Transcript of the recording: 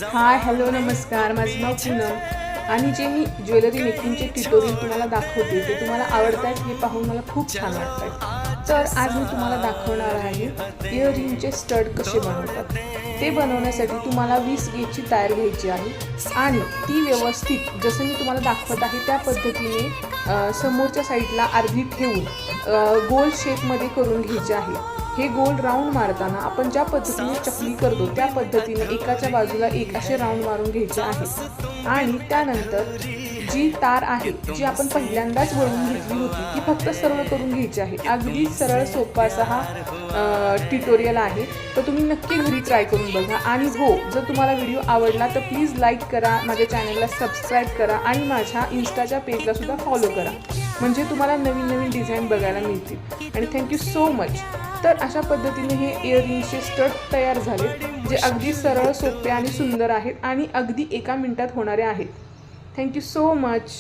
Hi hello नमस्कार, माझं नाव पूनम आणि जे मी ज्वेलरी मेकिंगचे ट्युटोरियल तुम्हाला दाखवते ते तुम्हाला आवडत आहेत हे पाहून मला खूप छान वाटत आहे। तर आज मी तुम्हाला दाखवणार आहे इयरिंगचे स्टड कसे बनवतात। ते बनवण्यासाठी तुम्हाला 20 गेजची तार घ्यायची आहे आणि ती व्यवस्थित जसं मी तुम्हाला दाखवत आहे त्या पद्धतीने समोरच्या साईडला अर्धी ठेवून गोल शेपमध्ये करून घ्यायची आहे। हे गोल राऊंड मारताना आपण ज्या पद्धतीने चकली करतो त्या पद्धतीने एकाच्या बाजूला एक असे राऊंड मारून घ्यायचे आहे आणि त्यानंतर जी तार आहे जी आपण पहिल्यांदाच वळवून घेतली होती ती फक्त सरळ करून घ्यायची आहे। अगदी सरळ सोपा असा हा ट्युटोरियल आहे, तर तुम्ही नक्की घरी ट्राय करून बघा। आणि हो, जर तुम्हाला व्हिडिओ आवडला तर प्लीज लाईक करा, माझ्या चॅनलला सबस्क्राईब करा आणि माझ्या इन्स्टाच्या पेजला सुद्धा फॉलो करा, म्हणजे तुम्हाला नवीन नवीन डिझाईन बघायला मिळतील। आणि थँक्यू सो मच। तर अशा पद्धतीने हे इयरिंगचे स्टड तयार झाले, जे अगदी सरळ सोपे आणि सुंदर आहेत आणि अगदी 1 मिनिटात होणारे आहेत। Thank you so much.